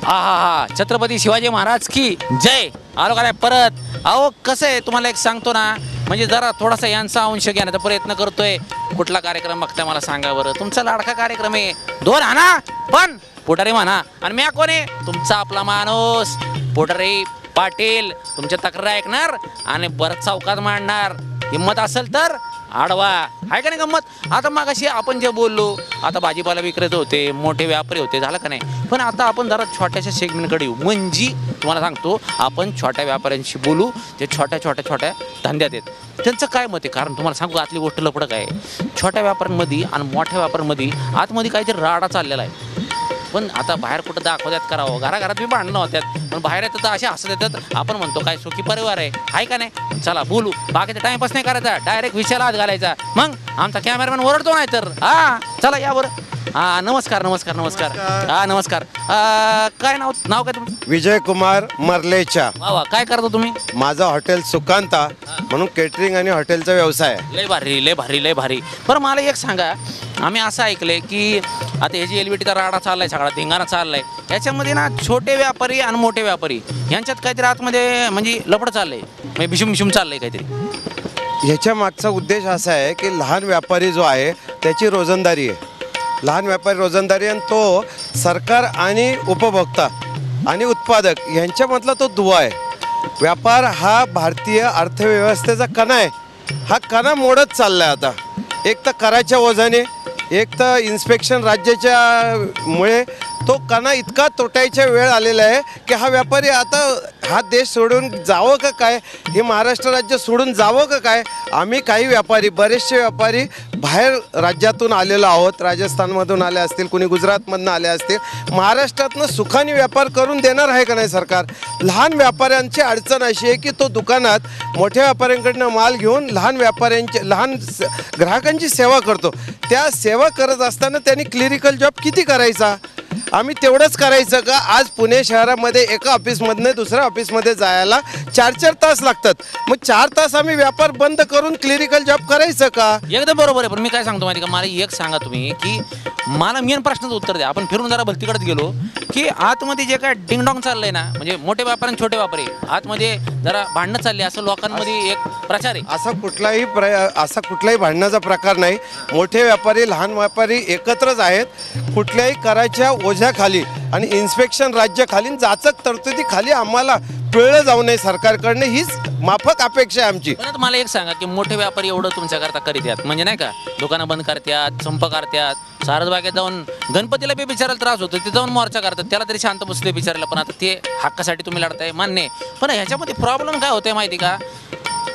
हा छत्रपती शिवाजी महाराज की जय. आलो का नाही परत. अहो कसं आहे तुम्हाला एक सांगतो ना, म्हणजे जरा थोडासा यांचा अंश घेण्याचा प्रयत्न करतोय. कुठला कार्यक्रम बघताय मला सांगा बरं. तुमचा लाडका कार्यक्रम आहे. दोन आणा पण पुढारी म्हणा. आणि मी कोण आहे? तुमचा आपला माणूस पुढारी पाटील. तुमच्या तक्रार ऐकणार आणि बरं चौकात मांडणार. हिंमत असेल तर आडवा. आहे का नाही गंमत. आता मागाशी आपण जे बोललो, आता भाजीपाला विक्रेते होते, मोठे व्यापारी होते, झालं का नाही. पण आता आपण जरा छोट्याशा सेगमेंटकडे येऊ. म्हणजे तुम्हाला सांगतो आपण छोट्या व्यापाऱ्यांशी बोलू, जे छोट्या धंद्यात आहेत. त्यांचं काय मत आहे. कारण तुम्हाला सांगू आतली गोष्ट लपडं काय आहे. छोट्या व्यापाऱ्यांमध्ये आणि मोठ्या व्यापाऱ्यांमध्ये आतमध्ये काहीतरी राडा चाललेला आहे. पण आता बाहेर कुठं दाखवतात करावं. घराघरात बी भांडणं होत्यात. पण बाहेर येतात तर असे हसत येतात. आपण म्हणतो काय सुखी परिवार आहे का नाही. चला बोलू. बाकीचा टाइमपास नाही करायचा, डायरेक्ट विषयाला हात घालायचा. मग आमचा कॅमेरामॅन ओरडतो नाही तर. चला या बरं. नमस्कार. हा नमस्कार. काय नाव काय तुमचं? विजय कुमार मर्लेचा. वा काय करता तुम्ही? माझं हॉटेल सुकांता म्हणून केटरिंग आणि हॉटेलचा व्यवसाय आहे. लय भारी. बरं मला एक सांगा, आम्ही असं ऐकलंय की आता हे जी एलबीटीचा राडा चाललाय, सगळा धिंगाणा चाललाय, याच्यामध्ये ना छोटे व्यापारी आणि मोठे व्यापारी यांच्यात काहीतरी आतमध्ये म्हणजे लफडं चाललंय, म्हणजे भिशुम चाललंय काहीतरी. ह्याच्या मागचा उद्देश असा आहे की लहान व्यापारी जो आहे त्याची रोजंदारी आहे. लहान व्यापारी रोजंदारी आणि तो सरकार आणि उपभोक्ता आणि उत्पादक यांच्यामधला तो दुवा आहे. व्यापार हा भारतीय अर्थव्यवस्थेचा कणा आहे. हा कणा मोडत चालला आहे आता. एक तर कराच्या ओझाने, एक तर इन्स्पेक्शन राज्याच्या मुळे तो कणा इतका तुटायच्या वेळ आलेला आहे की हा व्यापारी आता हा देश सोडून जावं का काय, हे महाराष्ट्र राज्य सोडून जावं का काय. आम्ही काही व्यापारी, बरेचसे व्यापारी बाहेर राज्यातून आलेलो आहोत. राजस्थानमधून आले असतील, कुणी गुजरातमधून आले असतील. महाराष्ट्रातनं सुखाने व्यापार करून देणार आहे का नाही सरकार. लहान व्यापाऱ्यांची अडचण अशी आहे की तो दुकानात मोठ्या व्यापाऱ्यांकडनं माल घेऊन लहान ग्राहकांची सेवा करतो. त्या सेवा करत असताना त्यांनी क्लिरिकल जॉब किती करायचा. आम्ही तेवढंच करायचं का. आज पुणे शहरामध्ये एका ऑफिसमधनं दुसऱ्या ऑफिसमध्ये जायला 4 तास लागतात. मग 4 तास आम्ही व्यापार बंद करून क्लिरिकल जॉब करायचं का. एकदम बरोबर आहे. पण मी काय सांगतो माहिती का, मला एक सांगा तुम्ही की मला मेन प्रश्नाचं उत्तर द्या. आपण फिरून जरा भलतीकडेच गेलो की आतमध्ये जे काय डिंगडॉंग चाललंय ना, म्हणजे मोठे व्यापारी आणि छोटे व्यापारी आतमध्ये जरा भांडणं चालले असं लोकांमध्ये एक प्रचार आहे. असा कुठलाही भांडणाचा प्रकार नाही. मोठे व्यापारी लहान व्यापारी एकत्रच आहेत. कुठल्याही कराच्या ओझ्याखाली आणि इन्स्पेक्शन राज्याखाली जाचक तरतुदीखाली आम्हाला पिळलं जाऊ नये सरकारकडनं, हीच माफक अपेक्षा आहे आमची. पण मला एक सांगा की मोठे व्यापारी एवढं तुमच्याकरता करीत म्हणजे नाही का, दुकानं बंद करतात, संप करतात, सारसबागेत जाऊन गणपतीला बी बिचारायला त्रास होतो, ते जाऊन मोर्चा करतात, त्याला तरी शांत बसले बिचारायला. पण आता ते हक्कासाठी तुम्ही लढताय मान्य. पण ह्याच्यामध्ये प्रॉब्लेम काय होतंय माहिती का,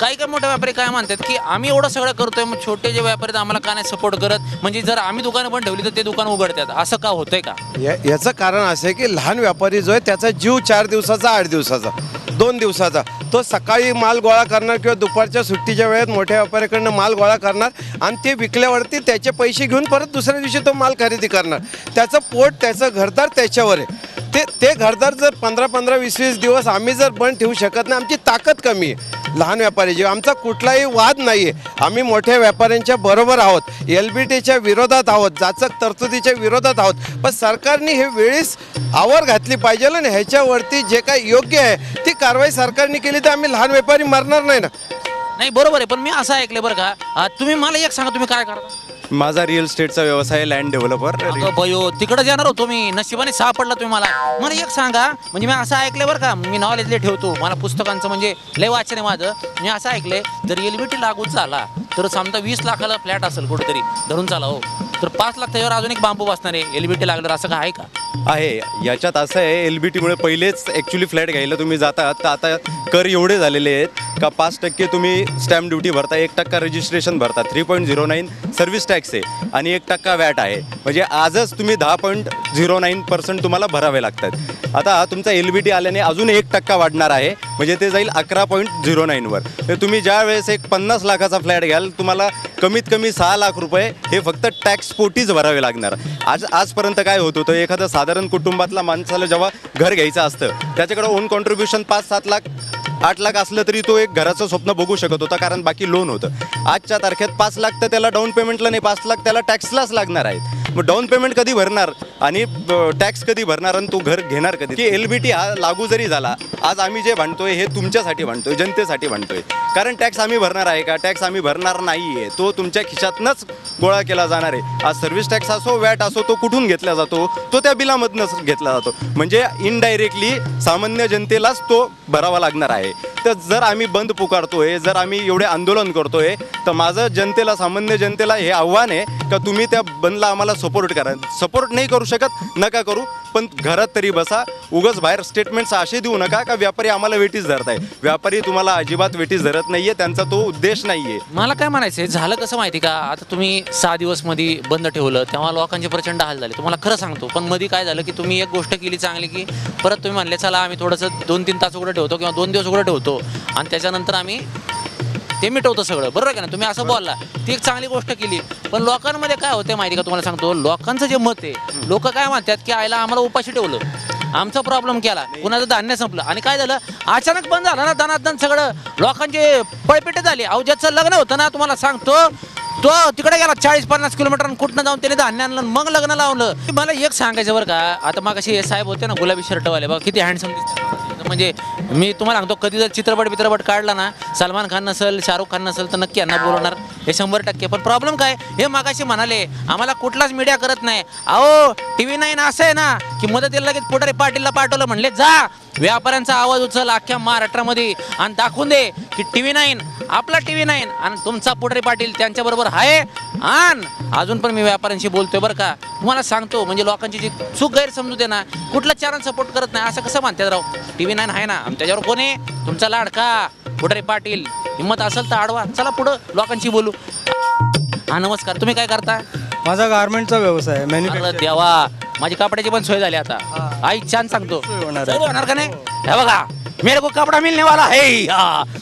काही मोठे व्यापारी काय म्हणतात की आम्ही एवढं सगळं करतोय, मग छोटे जे व्यापारी आम्हाला का नाही सपोर्ट करत. म्हणजे जर आम्ही दुकानं पण ठेवली तर ते दुकान उघडतात, असं का होतंय का. याचं कारण असं आहे की लहान व्यापारी जो आहे त्याचा जीव 4 दिवसाचा, 8 दिवसाचा, 2 दिवसाचा. तो सकाळी माल गोळा करणार किंवा दुपारच्या सुट्टीच्या वेळेत मोठ्या व्यापाऱ्याकडनं माल गोळा करणार आणि ते विकल्यावरती त्याचे पैसे घेऊन परत दुसऱ्या दिवशी तो माल खरेदी करणार. त्याचं पोट, त्याचं घरदार त्याच्यावर आहे. ते घरदार जर 15-15, 20-20 दिवस आम्ही जर बंद ठेवू शकत नाही, आमची ताकद कमी आहे. लहान व्यापारी जीव आमचा कुठलाही वाद नाही आहे. आम्ही मोठ्या व्यापाऱ्यांच्या बरोबर आहोत, LBTच्या विरोधात आहोत, जाचक तरतुदीच्या विरोधात आहोत. पण सरकारने हे वेळीच आवर घातली पाहिजे आणि ह्याच्यावरती जे काही योग्य आहे ती कारवाई सरकारने केली तर आम्ही लहान व्यापारी मरणार नाही ना. नाही बरोबर आहे. पण मी असं ऐकलं बरं का, तुम्ही मला एक सांगा तुम्ही काय करता. माझा रिअल एस्टेटचा व्यवसाय, लँड डेव्हलपर. बयो तिकडे जाणार होतो मी, नशिबाने सापडला तुम्ही मला एक सांगा. म्हणजे मी असं ऐकलंय बरं का, मी नॉलेजले ठेवतो, मला पुस्तकांचं म्हणजे लय वाचन आहे माझं. मी असं ऐकलंय जर LBT लागू झाला तर समजा 20 लाखाला फ्लॅट असेल कुठेतरी धरून चाला हो, तर 5 लाख त्याच्यावर अजून एक बांबू बसणार आहे LBT लागल्यावर, असं काय आहे का. आहे याच्यात असं आहे, LBTमुळे पहिलेच ॲक्च्युली फ्लॅट घ्यायला तुम्ही जातात तर आता कर एवढे झालेले आहेत का 5% तुम्ही स्टॅम्प ड्युटी भरता, 1% रजिस्ट्रेशन भरता, 3.09 सर्व्हिस टॅक्स आहे आणि 1% वॅट आहे. म्हणजे आजच तुम्ही 10.09% तुम्हाला भरावे लागतात. आता तुमचा LBT आल्याने अजून 1% वाढणार आहे, म्हणजे ते जाईल 11.09वर. तर तुम्ही ज्या वेळेस एक 50 लाखाचा फ्लॅट घ्याल तुम्हाला कमीत कमी 6 लाख रुपये हे फक्त टॅक्स पोटीच भरावे लागणार. आजपर्यंत काय होत होतं, एखादं साधारण कुटुंबातला माणसाला जेव्हा घर घ्यायचं असतं त्याच्याकडे ओन कॉन्ट्रीब्युशन 5-7 लाख 8 लाख असलं तरी तो एक घराचं स्वप्न बघू शकत होता, कारण बाकी लोन होतं. आजच्या तारखेत 5 लाख तर त्याला डाऊन पेमेंटला नाही, 5 लाख त्याला टॅक्सलाच लागणार आहेत. मग डाऊन पेमेंट कधी भरणार आणि टॅक्स कधी भरणार आणि तो घर घेणार कधी? की LBT हा लागू जरी झाला, आज आम्ही जे भांडतोय हे तुमच्यासाठी भांडतोय, जनतेसाठी भांडतोय. कारण टॅक्स आम्ही भरणार आहे का? टॅक्स आम्ही भरणार नाही आहे. तो तुमच्या खिशातनंच गोळा केला जाणार आहे. आज सर्व्हिस टॅक्स असो, वॅट असो, तो कुठून घेतला जातो? तो त्या बिलामधनंच घेतला जातो. म्हणजे इनडायरेक्टली सामान्य जनतेलाच तो भरावा लागणार आहे. तर जर आम्ही बंद पुकारतोय, जर आम्ही एवढे आंदोलन करतोय, तर माझं जनतेला, सामान्य जनतेला हे आव्हान आहे का तुम्ही त्या बंदला आम्हाला सपोर्ट करा. सपोर्ट नाही करू शकत, नका करू, पण घरात तरी बसा. उगाच बाहेर स्टेटमेंट्स असे देऊ नका का व्यापारी आम्हाला वेटीस धरताय. व्यापारी तुम्हाला अजिबात वेटीस धरत नाहीये, त्यांचा तो उद्देश नाहीये. मला काय म्हणायचं झालं कसं माहिती का, आता तुम्ही 6 दिवस मध्ये बंद ठेवलं तेव्हा लोकांचे प्रचंड हाल झाले, तुम्हाला खरं सांगतो. पण मध्ये काय झालं की तुम्ही एक गोष्ट केली चांगली, की परत तुम्ही म्हणले चला आम्ही थोडंसं 2-3 तास उघडं ठेवतो किंवा 2 दिवस उघडं ठेवतो आणि त्याच्यानंतर आम्ही ते मिटवतो सगळं. बरोबर आहे का ना? तुम्ही असं बोलला, ती एक चांगली गोष्ट केली. पण लोकांमध्ये काय होते माहिती का, तुम्हाला सांगतो, लोकांचं जे मत आहे, लोक काय म्हणतात की आईला आम्हाला उपाशी ठेवलं, आमचा प्रॉब्लेम केला, कुणाचं धान्य संपलं आणि काय झालं, अचानक बंद झालं ना दनादन सगळं. लोकांचे पळपेटे झाले. अहो ज्याचं लग्न होतं ना, तुम्हाला सांगतो, तो तिकडे गेला 40-50 किलोमीटर कुठनं जाऊन त्याने धान्य आणलं, मग लग्न लावलं. मला एक सांगायचं बरं का, आता मग असे साहेब होते ना गुलाबी शर्टवाले, बघा किती हँडसम दिसतात. म्हणजे मी तुम्हाला सांगतो, कधी जर चित्रपट काढला ना, सलमान खान नसेल, शाहरुख खान नसेल, तर नक्की यांना बोलवणार, हे 100%. पण प्रॉब्लेम काय, हे मागाशी म्हणाले आम्हाला कुठलाच मीडिया करत नाही. अहो TV9 असं आहे ना की मदतीला लगेच पुढारी पाटीलला पाठवलं, म्हणले जा व्यापाऱ्यांचा आवाज उचल अख्ख्या महाराष्ट्रामध्ये आणि दाखवून दे की TV9 आपला TV9 आणि तुमचा पुढारी पाटील त्यांच्याबरोबर आहे. आणि अजून पण मी व्यापाऱ्यांशी बोलतोय बरं का, तुम्हाला सांगतो. म्हणजे लोकांची जी चूक गैरसमजूत आहे ना, कुठला चॅनल सपोर्ट करत नाही असं कसं म्हणतात राव. TV9 आहे ना, आणि त्याच्यावर कोण आहे, तुमचा लाडका पुढारी पाटील. हिंमत असेल तर आडवा, चला पुढं लोकांशी बोलू. हा नमस्कार, तुम्ही काय करता? माझा गारमेंटचा व्यवसाय आहे, अरे मॅन्युफॅक्चरिंग देवा, माझी कपड्याची पण सोय झाली आता. आई छान सांगतो, होणार आहे. सोय होणार का नाही? हे बघा, मेरे को कपडा मिलने वाला है.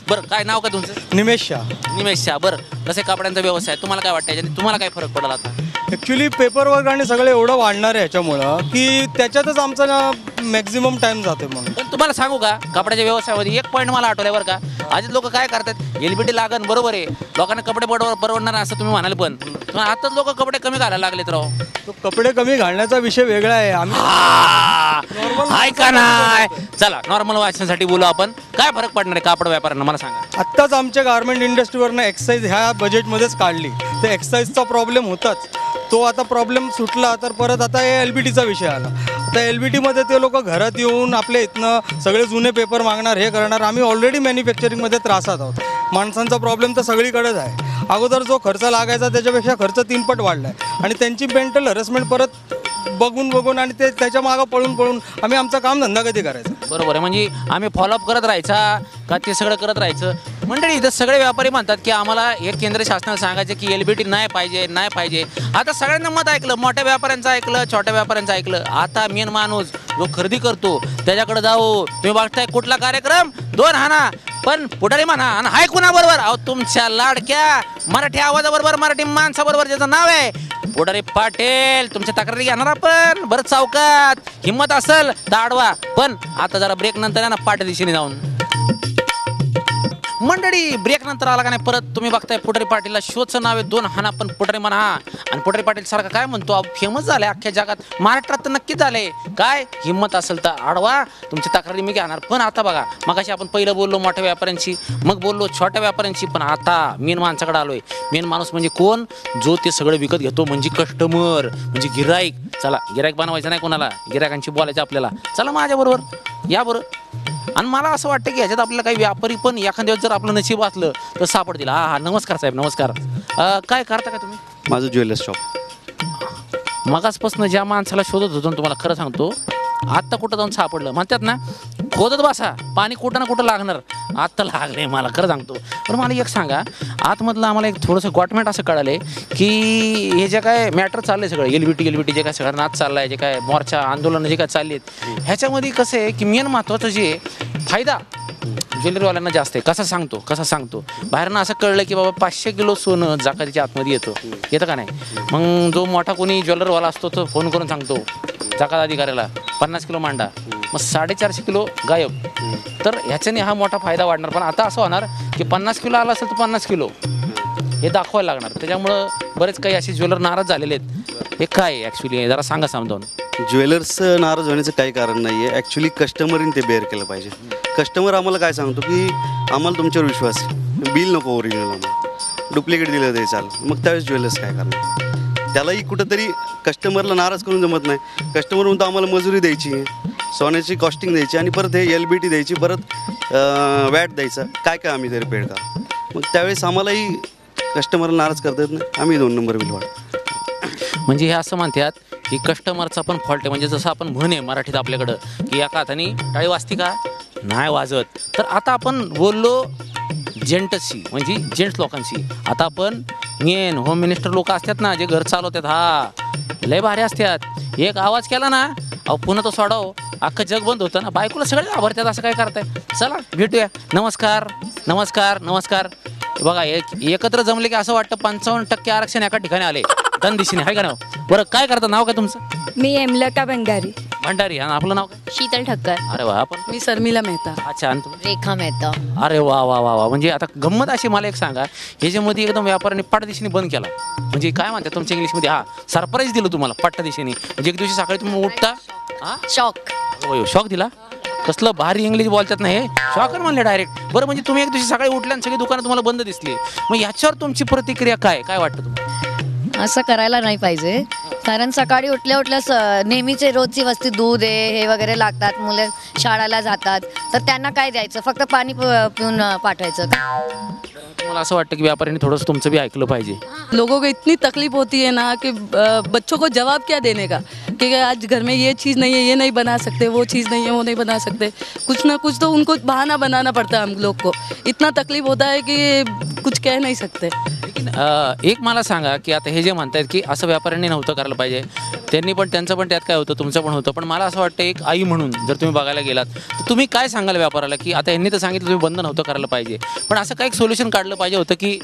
बरं, काय नाव काय तुमचं? निमेश शाह. निमेश शाह. बरं, कसे कपड्यांचा व्यवसाय, तुम्हाला काय वाटतं याच्याने, तुम्हाला काय फरक पडला आता? ॲक्च्युली पेपर वर्क आणि सगळं एवढं वाढणार आहे ह्याच्यामुळं की त्याच्यातच आमचा मॅक्झिमम टाइम जाते. म्हणून पण तुम्हाला सांगू का, कपड्याच्या व्यवसायामध्ये एक पॉईंट मला आठवलंय बरं का. आधीच लोक काय करतात, LBT लागन, बरोबर आहे, लोकांना कपडे परवडणार असं तुम्ही म्हणाल, पण आताच लोक कपडे कमी घालायला लागलेत राव. तो कपडे कमी घालण्याचा विषय वेगळा आहे. हाय का नाही? चला नॉर्मल वाचण्यासाठी बोलू आपण. काय फरक पडणार आहे कापड व्यापाऱ्यांना, मला सांगा. आत्ताच आमच्या गारमेंट इंडस्ट्रीवरनं एक्साईज ह्या बजेटमध्येच काढली, तर एक्साईजचा प्रॉब्लेम होताच. तो आता प्रॉब्लेम सुटला, तर परत आता LBTचा विषय आला. आता LBTमध्ये ते लोक घरात येऊन आपल्या इथनं सगळे जुने पेपर मागणार, हे करणार. आम्ही ऑलरेडी मॅन्युफॅक्चरिंगमध्ये त्रासात आहोत. माणसांचा प्रॉब्लेम तर सगळीकडेच आहे. अगोदर जो खर्च लागायचा त्याच्यापेक्षा खर्च 3 पट वाढला आहे. आणि त्यांची मेंटल हॅरेसमेंट परत बघून आणि ते त्याच्या मागं पळून आम्ही आमचा कामधंदा कधी करायचा? बरोबर आहे. म्हणजे आम्ही फॉलोअप करत राहायचा का ते सगळं करत राहायचं? मंडळी, इथं सगळे व्यापारी म्हणतात की आम्हाला एक केंद्र शासनाला सांगायचं की LBT नाही पाहिजे. आता सगळ्यांना मत ऐकलं, मोठ्या व्यापाऱ्यांचं ऐकलं, छोट्या व्यापाऱ्यांचं ऐकलं. आता मेन माणूस जो खरेदी करतो त्याच्याकडे जाऊ. तुम्ही बघताय कुठला कार्यक्रम, 2 हाना, पण पुढारी म्हणा आणि हाय कुणाबरोबर? अहो तुमच्या लाडक्या मराठी आवाजाबरोबर, मराठी माणसाबरोबर, ज्याचं नाव आहे पुढारी पाटील. तुमच्या तक्रारी घेणार आपण. बरं चौकात हिंमत असेल तर आडवा, पण आता जरा ब्रेक नंतर ना पाट्या दिशेने जाऊन. मंडळी, ब्रेक नंतर आला का नाही परत तुम्ही बघताय पुढारी पाटीलला शोचं नाव आहे 2 हाना, पण पुढारी म्हणा. आणि पुढारी पाटील सारखा काय म्हणतो, फेमस झालाय अख्ख्या जगात, महाराष्ट्रात तर नक्कीच झालंय. काय हिंमत असेल तर आडवा, तुमची तक्रारी मी घेणार. पण आता बघा, मगाशी आपण पहिलं बोललो मोठ्या व्यापाऱ्यांशी, मग बोललो छोट्या व्यापाऱ्यांशी, पण आता मेन माणसाकडे आलोय. मेन माणूस म्हणजे कोण? जो ते सगळं विकत घेतो, म्हणजे कस्टमर, म्हणजे गिराईक. चला, गिराईक बनवायचं नाही कोणाला, गिरायकांशी बोलायचं आपल्याला. चला माझ्याबरोबर या बरं. आणि मला असं वाटतं की ह्याच्यात आपल्याला काही व्यापारी पण एखाद्या जर आपलं नशीब असलं तर सापडतील. हा नमस्कार साहेब, नमस्कार. काय करता का तुम्ही? माझं ज्वेलर्स शॉप. मगाचपासून ज्या माणसाला शोधत होतो तुम्हाला खरं सांगतो, आत्ता कुठं जाऊन सापडलं. म्हणतात ना, खोदत बसा, पाणी कुठं ना कुठं लागणार. आत्ता लागले मला, खरं सांगतो. पण मला एक सांगा, आतमधलं आम्हाला एक थोडंसं गॉटमेंट असं कळालं की हे जे काय मॅटर चाललंय सगळं, LBT जे काय सगळं नाच चाललाय, जे काय मोर्चा आंदोलन जे काय चालले आहेत, ह्याच्यामध्ये कसं आहे की मेन महत्त्वाचं जे फायदा ज्वेलरीवाल्यांना जास्त आहे. कसा सांगतो बाहेरनं असं कळलं की बाबा 500 किलो सोनं जाकातीच्या आतमध्ये येतं का नाही. मग जो मोठा कोणी ज्वेलरवाला असतो तो फोन करून सांगतो जाकात अधिकाऱ्याला 50 किलो मांडा, मग 450 किलो गायब. तर ह्याच्याने हा मोठा फायदा वाढणार. पण आता असं होणार की 50 किलो आला असेल तर 50 किलो हे दाखवायला लागणार. त्याच्यामुळं बरेच काही असे ज्वेलर नाराज झालेले आहेत. हे काय ॲक्च्युली जरा सांगा समजावून. ज्वेलर्स नाराज होण्याचं काही कारण नाही आहे. ॲक्च्युली कस्टमरने ते बेअर केलं पाहिजे. कस्टमर आम्हाला काय सांगतो की आम्हाला तुमच्यावर विश्वास आहे, बिल नको ओरिजिनल, आम्हाला डुप्लिकेट दिलं तरी चालेल. मग त्यावेळेस ज्वेलर्स काय करणार? त्यालाही कुठंतरी कस्टमरला नाराज करून जमत नाही. कस्टमर म्हणतो आम्हाला मजुरी द्यायची, सोन्याची कॉस्टिंग द्यायची आणि परत हे LBT द्यायची, परत वॅट द्यायचं, काय काय आम्ही तरी पेड करा. मग त्यावेळेस आम्हालाही कस्टमरला नाराज करता येत नाही, आम्ही 2 नंबर बिल वाढतो. म्हणजे हे असं म्हणतात की कस्टमरचा पण फॉल्ट आहे. म्हणजे जसं आपण म्हणे मराठीत आपल्याकडं की एका हाताने टाळी वाजती का नाही वाजत. तर आता आपण बोललो जेंट्सशी, म्हणजे जेंट्स लोकांशी. आता आपण मेन होम मिनिस्टर लोक असतात ना, जे घर चालवतात, हा लय भारी असतात. एक आवाज केला ना, अहो पुन्हा तो सोडाव, अख्खं जग बंद होतं ना. बायकोला सगळे घाबरतात. असं काय करताय? चला भेटूया. नमस्कार नमस्कार नमस्कार. बघा एकत्र जमले की असं वाटतं 55% आरक्षण एका ठिकाणी आले दन दिशेने, आहे का नाव? बरं काय करतं? नाव काय तुमचं? मी हेमलता भंडारी. भंडारी. आणि आपलं नाव काय? शीतल ठक्कर. अरे वा. आपण मी शर्मिला मेहता. अच्छा. आणि तुम्ही? रेखा मेहता. अरे वा वा वा वा. म्हणजे आता गंमत अशी, मला एक सांगा, ह्याच्यामध्ये एकदम व्यापाऱ्यांनी पाट दिशेने बंद केला. म्हणजे काय म्हणतात तुमच्या इंग्लिशमध्ये? हा, सरप्राईज दिलं तुम्हाला पाट्टा दिशेने. म्हणजे एक दिवशी सकाळी तुम्ही उठता, हा शॉक. शॉक दिला. कसलं भारी इंग्लिश बोलतात ना हे, शॉकर म्हणले डायरेक्ट. बरं, म्हणजे तुम्ही एक दिवशी सकाळी उठल्या आणि सगळी दुकानं तुम्हाला बंद दिसली. मग ह्याच्यावर तुमची प्रतिक्रिया काय वाटतं तुम्हाला? असं करायला नाही पाहिजे. कारण सकाळी उठल्या नेहमीचे रोजची वस्ती दूध आहे हे वगैरे लागतात. मुलं शाळेला जातात तर त्यांना काय द्यायचं? फक्त पाणी पिऊन पाठवायचं का? तुम्हाला असं वाटतं की व्यापाऱ्यांनी थोडंसं तुमचं बी ऐकलं पाहिजे? लोगों को इतनी तकलीफ होती है ना कि बच्चों को जवाब क्या देने का कि आज घर में ये चीज़ नहीं है, ये नहीं बना सकते, वो चीज़ नहीं है, वो नहीं बना सकते. कुछ ना कुछ तो उनको बहाना बनाना पड़ता है हम लोग को. इतना तकलीफ होता है कि कुछ कह नहीं सकते. एक मला सांगा की आता हे जे म्हणतात की असं व्यापाऱ्यांनी नव्हतं करायला पाहिजे, त्यांनी पण, त्यांचं पण त्यात काय होतं, तुमचं पण होतं. पण मला असं वाटतं एक आई म्हणून जर तुम्ही बघायला गेलात तर तुम्ही काय सांगाल व्यापाराला की आता यांनी तर सांगितलं तुम्ही बंद नव्हतं करायला पाहिजे, पण असं काही सोल्युशन काढलं पाहिजे होतं की?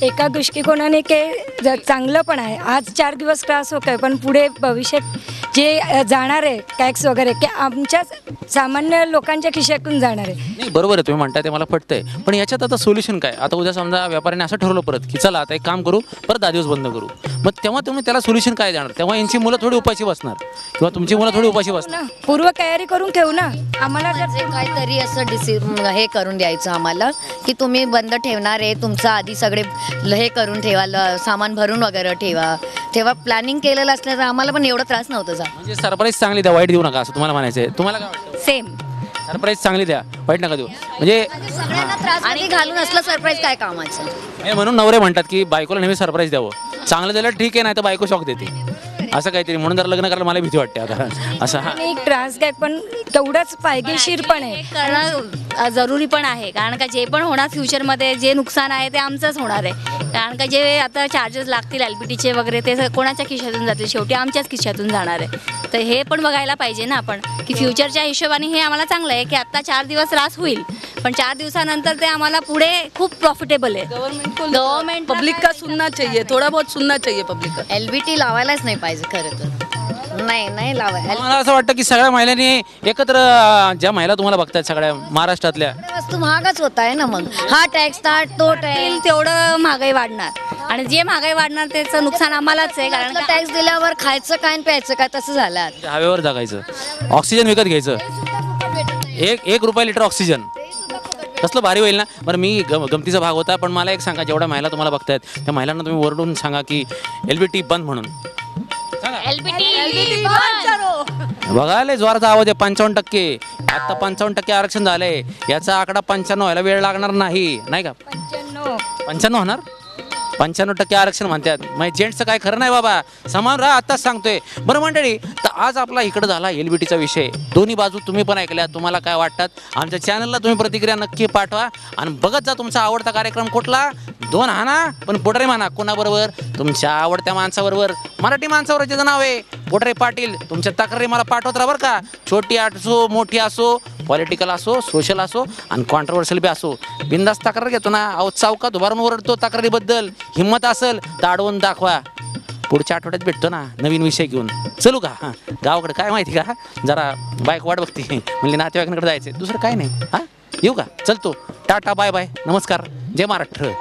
एका दृष्टिकोनाने के चांगलं पण आहे. आज 4 दिवस त्रास होत आहे, पण पुढे भविष्यात जे जाणार आहे टॅक्स वगैरे की आमच्या सामान्य लोकांच्या खिशातून जाणार आहे. नाही, बरोबर आहे तुम्ही म्हणताय, ते मला पटतंय. पण याच्यात आता सोल्युशन काय? आता उद्या समजा व्यापाऱ्याने असं ठरवलं परत की चला आता एक काम करू, परत 10 दिवस बंद करू, मग तेव्हा तुम्ही त्याला सोल्युशन काय देणार? तेव्हा यांची मुलं थोडी उपाशी बसणार किंवा तुमची मुलं थोडी उपाशी बसणार. पूर्व तयारी करून ठेवू ना. आम्हाला म्हणजे काहीतरी असं हे करून द्यायचं आम्हाला की तुम्ही बंद ठेवणार आहे, तुमचं आधी सगळे हे करून ठेवा, सामान भरून वगैरे ठेवा. तेव्हा प्लॅनिंग केलेलं असलं तर आम्हाला पण एवढा त्रास नव्हता झाला. म्हणजे सरप्राईज चांगली द्या, वाईट देऊ नका असं तुम्हाला म्हणायचं आहे. तुम्हाला काय वाटतं? सेम सरप्राईज चांगली द्या, वाईट नका देऊ. म्हणजे सगळ्यांना त्रास आणि घालून असलं सरप्राईज काय कामाचं? म्हणून नवरे म्हणतात की बायकोला नेहमी सरप्राईज द्यावं. चांगलं झालं ठीक आहे, नाही तर बायको शॉक देते असं काहीतरी. म्हणून जर लग्न करायला मला भीती वाटते आता असं. हा, आणि एक त्रासदायक पण तेवढंच फायदेशीर पण आहे. करणं जरुरी पण आहे. कारण का जे पण होणार फ्युचरमध्ये जे नुकसान आहे ते आमचंच होणार आहे. कारण का जे आता चार्जेस लागतील LBTचे वगैरे ते कोणाच्या खिशातून जातील? शेवटी आमच्याच खिशातून जाणार आहे. तर हे पण बघायला पाहिजे ना आपण की फ्युचरच्या हिशोबाने हे आम्हाला चांगलं आहे की आत्ता 4 दिवस त्रास होईल, पण 4 दिवसानंतर ते आम्हाला पुढे खूप प्रॉफिटेबल आहे. गव्हर्नमेंट पब्लिक का सुनना चाहिए, थोड़ा बहुत सुनना चाहिए पब्लिक का. LBT लावायलाच नाही पाहिजे खरं तर. नाही लावायला. मला असं वाटतं की सगळ्या महिलांनी एकत्र, ज्या महिला तुम्हाला बघतायत सगळ्या महाराष्ट्रातल्या, वस्तू महागच होत आहे ना. मग हा टॅक्स तो टॅक्स, तेवढं महागाई वाढणार आणि जे महागाई वाढणार त्याचं नुकसान आम्हालाच आहे. कारण का टॅक्स दिल्यावर खायचं काय आणि प्यायचं काय तसं झालं. हवेवर जगायचं, ऑक्सिजन विकत घ्यायचं, 1 रुपया लिटर ऑक्सिजन, कसलं भारी होईल ना. बरं, मी गमतीचा भाग होता, पण मला एक सांगा, जेवढ्या महिला तुम्हाला बघतायत त्या महिलांना तुम्ही ओरडून सांगा की LBT बंद म्हणून. LBT बंद करो. बघायला जोराचा आवाज आहे. 55%, आता 55% आरक्षण झालंय. याचा आकडा 95 व्हायला वेळ लागणार नाही, नाही का? 95 होणार. 95% आरक्षण म्हणतात. मग जेंट्सचं काय खरं नाही बाबा, समान राहा, आत्ताच सांगतोय. बरं मंडळी, तर आज आपला इकडं झाला LBTचा विषय. दोन्ही बाजू तुम्ही पण ऐकल्या, तुम्हाला काय वाटतात? आमच्या चॅनलला तुम्ही प्रतिक्रिया नक्की पाठवा आणि बघत जा तुमचा आवडता कार्यक्रम कुठला. 2 हाना पण पोटरे म्हणा. कोणाबरोबर? तुमच्या आवडत्या माणसाबरोबर, मराठी माणसावर ज्याचं नाव आहे पोटरे पाटील. तुमच्या तक्रारी मला पाठवत राहा बरं का. छोटी असो, मोठी असो, पॉलिटिकल असो, सोशल असो आणि कॉन्ट्रोवर्शियल बी असो. बिंदास तक्रार घेतो ना. अहो चौकात उभारून ओरडतो तक्रारीबद्दल. हिंमत असेल तर अडवून दाखवा. पुढच्या आठवड्यात भेटतो ना नवीन विषय घेऊन. चलू का? हां, गावाकडे काय माहिती का, जरा बाईक वाट बघते, म्हणजे नातेवाईकांकडे जायचं, दुसरं काय नाही. हां. येऊ का? चलतो. टाटा, बाय बाय, नमस्कार, जय महाराष्ट्र.